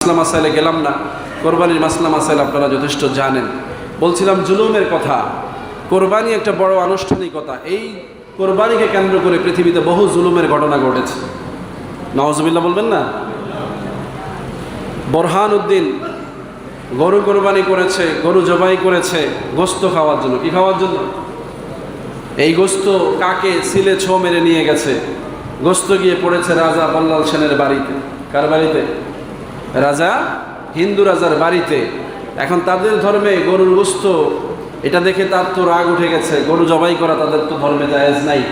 মাসলা মাসাইলে গেলাম না, কোরবানির মাসলা মাসাইল আপনারা যথেষ্ট জানেন। বলছিলাম জুলুমের কথা। কোরবানি একটা বড় আনুষ্ঠানিকতা। এই কোরবানিকে কেন্দ্র করে পৃথিবীতে বহু জুলুমের ঘটনা ঘটেছে। নওয়াজুবিল্লাহ বলবেন না? বোরহান উদ্দিন গরু কোরবানি করেছে, গরু জবাই করেছে গোস্ত খাওয়ার জন্য। কি খাওয়ার জন্য? এই গোস্ত কাকে সিলে ছো মেরে নিয়ে গেছে। গোস্ত গিয়ে পড়েছে রাজা বল্লাল সেনের বাড়িতে। কার বাড়িতে? রাজা, হিন্দু রাজার বাড়িতে। এখন তাদের ধর্মে গরুর গোস্ত, এটা দেখে তার তো রাগ উঠে গেছে। গরু জবাই করা তাদের তো ধর্মে জায়েজ নাই।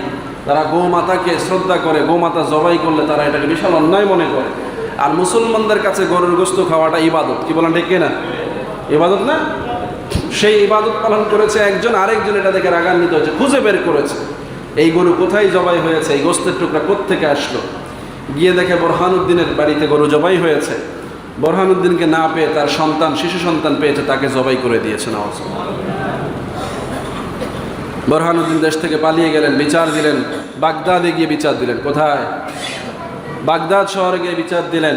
তারা গোমাতাকে শ্রদ্ধা করে, গোমাতা জবাই করলে তারা এটাকে বিশাল অন্যায় মনে করে। আর মুসলমানদের কাছে গরুর গোস্ত খাওয়াটা ইবাদত। কি বলেন, ঠিক কিনা? ইবাদত না? সেই ইবাদত পালন করেছে একজন, আরেকজন এটা দেখে রাগান্বিত হয়েছে, খুঁজে বের করেছে এই গরু কোথায় জবাই হয়েছে, এই গোস্তের টুকরা কোত্থেকে আসলো। গিয়ে দেখে বোরহান উদ্দিনের বাড়িতে গরু জবাই হয়েছে। বোরহান উদ্দিনকে না পেয়ে তার সন্তান, শিশু সন্তান পেয়েছে, তাকে জবাই করে দিয়েছে। বোরহান উদ্দিন দেশ থেকে পালিয়ে গেলেন, বিচার দিলেন, বাগদাদে গিয়ে বিচার দিলেন। কোথায়? বাগদাদ শহরে গিয়ে বিচার দিলেন।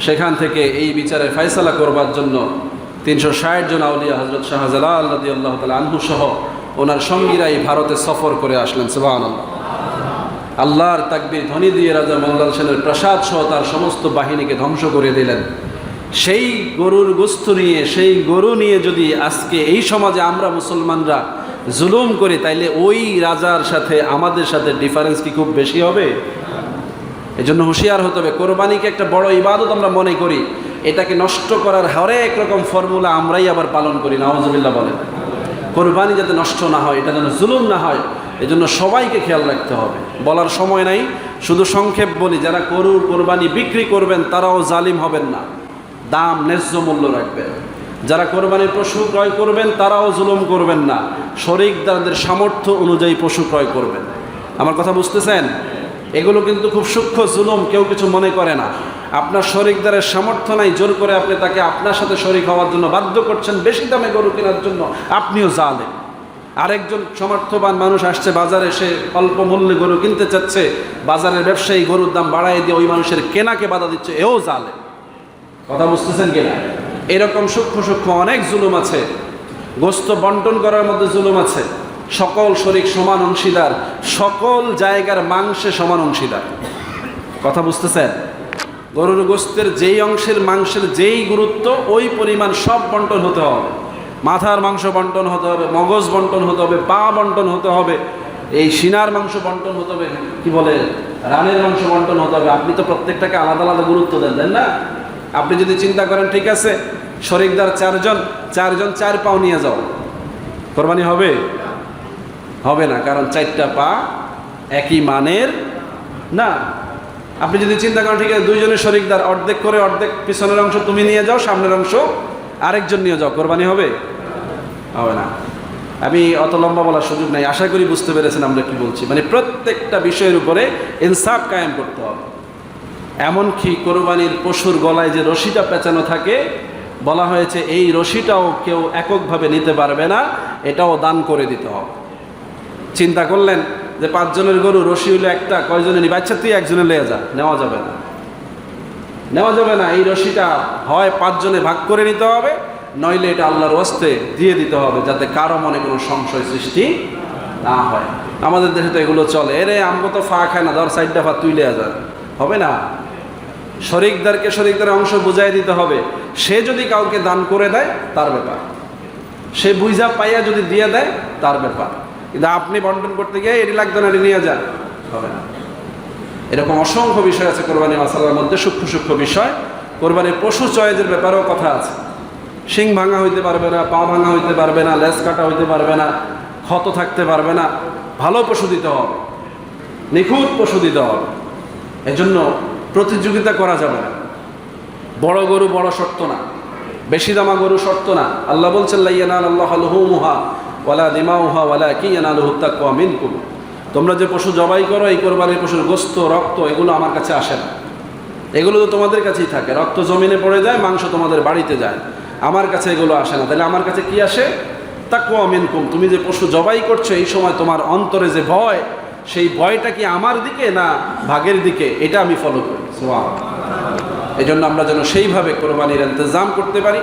সেখান থেকে এই বিচারের ফয়সালা করবার জন্য 360 জন আউলিয়া হযরত শাহজালাল রাদিয়াল্লাহু তাআলা আনহু সহ ওনার সঙ্গীরাই ভারতে সফর করে আসলেন। সুবহানাল্লাহ। আল্লাহর তাকবীর ধ্বনি দিয়ে রাজা বল্লাল সেনের প্রাসাদ সহ তার সমস্ত বাহিনীকে ধ্বংস করে দিলেন। সেই গরুর গোস্ত নিয়ে, সেই গরু নিয়ে যদি আজকে এই সমাজে আমরা মুসলমানরা জুলুম করি, তাইলে ওই রাজার সাথে আমাদের সাথে ডিফারেন্স কি খুব বেশি হবে? এজন্য হুঁশিয়ার হতে হবে। কোরবানিকে একটা বড় ইবাদত আমরা মনে করি, এটাকে নষ্ট করার হরেক রকম ফর্মুলা আমরাই আবার পালন করি। নাউজুবিল্লাহ বলেন। কোরবানি যাতে নষ্ট না হয়, এটা যেন জুলুম না হয়, এজন্য সবাইকে খেয়াল রাখতে হবে। বলার সময় নাই, শুধু সংক্ষেপ বলি, যারা গরুর কোরবানি বিক্রি করবেন তারাও জালিম হবেন না, দাম ন্যায্য মূল্য রাখবেন। যারা কোরবানির পশু ক্রয় করবেন তারাও জুলুম করবেন না, শরিকদারদের সামর্থ্য অনুযায়ী পশু ক্রয় করবেন। আমার কথা বুঝতেছেন? এগুলো কিন্তু খুব সূক্ষ্ম জুলুম, কেউ কিছু মনে করে না। আপনার শরিকদারের সামর্থ্য নাই, জোর করে আপনি তাকে আপনার সাথে শরিক হওয়ার জন্য বাধ্য করছেন বেশি দামে গরু কেনার জন্য, আপনিও জালেম। আরেকজন সমর্থবান মানুষ আসছে বাজারে, সে অল্প মূল্যে গরু কিনতে চাচ্ছে, বাজারের ব্যবসায়ী গরুর দাম বাড়ায় দিয়ে ওই মানুষের কেনাকে বাধা দিচ্ছে, এও জালেম। কথা বুঝতেছেন কিনা? এরকম সূক্ষ্ম সূক্ষ্ম অনেক জুলুম আছে। গোস্ত বন্টন করার মধ্যে জুলুম আছে। সকল শরিক সমান অংশীদার, সকল জায়গার মাংসে সমান অংশীদার। কথা বুঝতেছেন? গরুর গোস্তের যেই অংশের মাংসের যেই গুরুত্ব, ওই পরিমাণ সব বন্টন হতে হবে। মাথার মাংস বন্টন হতে হবে, মগজ বন্টন হতে হবে, পা বন্টন হতে হবে, এই সিনার মাংস বন্টন হতে হবে, কি বলে রানের মাংস বন্টন হতে হবে। আপনি তো প্রত্যেকটাকে আলাদা আলাদা গুরুত্ব দেন না? আপনি যদি চিন্তা করেন ঠিক আছে শরিকদার 4 জন, 4 পাও নিয়ে যাও, কোরবানি হবে? হবে না, কারণ 4টা পা একই মানের না। আপনি যদি চিন্তা করেন ঠিক আছে 2 জনের শরিকদার, অর্ধেক করে, অর্ধেক পিছনের অংশ তুমি নিয়ে যাও, সামনের অংশ আরেকজন নিয়ে যাও, কোরবানি হবে? হবে না। আমি অত লম্বা বলার সুযোগ নাই, আশা করি বুঝতে পেরেছেন আমরা কি বলছি। মানে প্রত্যেকটা বিষয়ের উপরে ইনসাফ কায়েম করতে হবে। এমনকি কোরবানির পশুর গলায় যে রশিটা পেঁচানো থাকে, বলা হয়েছে এই রশিটাও কেউ এককভাবে নিতে পারবে না, এটাও দান করে দিতে হবে। চিন্তা করলেন যে 5 জনের গরু, রশি হলো একটা, কয়জনে নিবে? আচ্ছা তুই একজনে নিয়ে যা, নেওয়া যাবে না, নেওয়া যাবে না। এই রশিটা হয় 5 জনে ভাগ করে নিতে হবে, নইলে এটা আল্লাহর ওয়াস্তে দিয়ে দিতে হবে, যাতে কারো মনে কোনো সংশয় সৃষ্টি না হয়। আমাদের দেশে তো এগুলো চলে, এরে আমগো তো ফা খায় না, ধর 4 দফা তুই লিয়ে যা, হবে না। শরিকদারকে শরিকদারের অংশ বুঝাই দিতে হবে। সে যদি কাউকে দান করে দেয় তার ব্যাপার, সে বুঝা পাইয়া যদি দিয়ে দেয় তার ব্যাপার, কিন্তু আপনি বন্টন করতে গিয়ে এটি লাগবে না, এটি নিয়ে যান, হবে না। এরকম অসংখ্য বিষয় আছে কোরবানি মাসালার মধ্যে, সূক্ষ্ম সূক্ষ্ম বিষয়। কোরবানির পশু চয়েসের ব্যাপারেও কথা আছে। শিং ভাঙা হইতে পারবে না, পা ভাঙা হইতে পারবে না, লেজ কাটা হইতে পারবে না, ক্ষত থাকতে পারবে না, ভালো পশু দিতে হবে, নিখুঁত পশু দিতে হবে। এজন্য প্রতিযোগিতা করা যাবে না। বড় গরু বড় শর্ত না, বেশি দামা গরু শর্ত না। আল্লাহ বলছেন লা ইয়ানালাল্লাহু লুহুমুহা ওয়ালা দিমাউহা ওয়ালাকিন ইয়ানালুহুত তাকওয়া মিনকুম। তোমরা যে পশু জবাই করো, এই কোরবানির পশুর গোস্ত, রক্ত, এগুলো আমার কাছে আসে না, এগুলো তো তোমাদের কাছেই থাকে। রক্ত জমিনে পড়ে যায়, মাংস তোমাদের বাড়িতে যায়, আমার কাছে এগুলো আসে না। তাহলে আমার কাছে কি আসে? তাকওয়া মিনকুম। তুমি যে পশু জবাই করছো, এই সময় তোমার অন্তরে যে ভয়, সেই ভয়টা কি আমার দিকে না ভাগের দিকে, এটা আমি ফলো করি। সুবহানাল্লাহ। এই জন্য আমরা যেন সেইভাবে কোরবানির ইন্তজাম করতে পারি।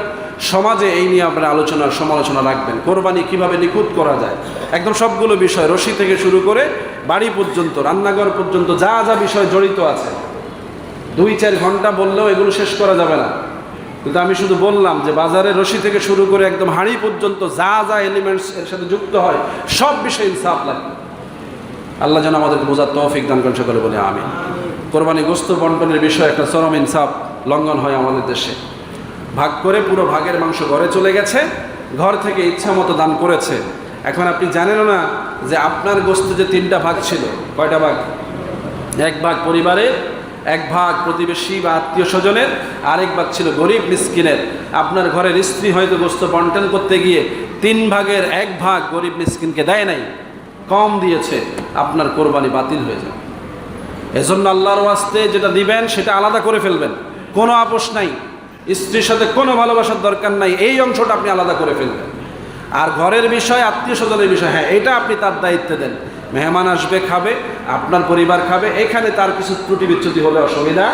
সমাজে এই নিয়ে আপনারা আলোচনার সমালোচনা রাখবেন, কোরবানি কিভাবে নিখুঁত করা যায়, একদম সবগুলো বিষয়, রশি থেকে শুরু করে বাড়ি পর্যন্ত, রান্নাঘর পর্যন্ত যা যা বিষয় জড়িত আছে, 2-4 ঘন্টা বললেও এগুলো শেষ করা যাবে না। কিন্তু আমি শুধু বললাম যে বাজারে রশি থেকে শুরু করে একদম হাঁড়ি পর্যন্ত যা যা এলিমেন্টস এর সাথে যুক্ত হয় সব বিষয়ে ইনসাফ লাগবে। আল্লাহ যেন আমাদেরকে বোঝার তৌফিক দান করেন, সকলে বলে আমিন। কোরবানি গোস্ত বন্টনের বিষয়ে একটা চরম ইনসাফ লঙ্ঘন হয় আমাদের দেশে। ভাগ করে পুরো ভাগের মাংস ঘরে চলে গেছে, ঘর থেকে ইচ্ছা মতো দান করেছে। এখন আপনি জানেনও না যে আপনার গোস্ত যে 3টা ভাগ ছিল, কয়টা ভাগ? 1 ভাগ পরিবারের, 1 ভাগ প্রতিবেশী বা আত্মীয় স্বজনের, আরেক ভাগ ছিল গরিব মিসকিনের। আপনার ঘরের স্ত্রী হয়তো গোস্ত বন্টন করতে গিয়ে 3 ভাগের 1 ভাগ গরিব মিসকিনকে দেয় নাই, কম দিয়েছে, আপনার কোরবানি বাতিল হয়ে যাবে। এজন্য আল্লাহর ওয়াস্তে যেটা দিবেন সেটা আলাদা করে ফেলবেন, কোনো আপোষ নাই। স্ত্রীর সাথে কোনো ভালোবাসার দরকার নাই, এই অংশটা আপনি আলাদা করে ফেলবেন। আর ঘরের বিষয়, আত্মীয় স্বজনের বিষয়, হ্যাঁ এটা আপনি তার দায়িত্বে দেন। মেহমান আসবে, খাবে, আপনার পরিবার খাবে, এখানে তার কিছু ত্রুটি বিচ্যুতি হলে অসুবিধা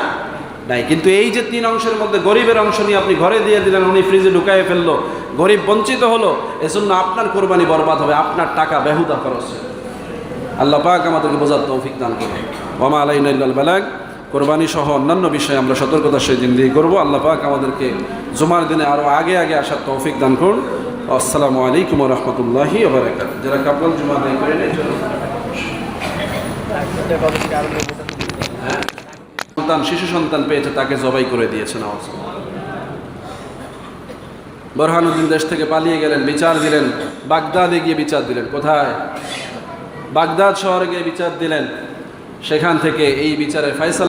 নাই। কিন্তু এই যে 3 অংশের মধ্যে গরিবের অংশ নিয়ে আপনি ঘরে দিয়ে দিলেন, উনি ফ্রিজে ঢুকাইয়ে ফেললো, গরিব বঞ্চিত হলো, এজন্য আপনার কোরবানি বরবাদ হবে, আপনার টাকা বেহুদা খরচ। আল্লাহ পাক আমাদেরকে বোঝার তৌফিক দান করুন। ওয়া মা আলাইনা ইল্লাল বালাগ। কোরবানি সহ অন্যান্য বিষয়ে আমরা সতর্কতার সহিত জিন্দেগি করব। আল্লাহ পাক আমাদেরকে জুমার দিনে আরও আগে আগে আসার তৌফিক দান করুন। আসসালামু আলাইকুম ওয়া রাহমাতুল্লাহি ওয়া বারাকাতুহু। যারা কাপল জুমা আদায় করে নেয়, সন্তান, শিশু সন্তান পেয়েছে, তাকে জবাই করে দিয়েছেন। বোরহানুদ্দিন দেশ থেকে পালিয়ে গেলেন, বিচার দিলেন, বাগদাদে গিয়ে বিচার দিলেন। কোথায়? বাগদাদ শহরে গিয়ে বিচার দিলেন। সেখান থেকে এই বিচারের ফায়সালা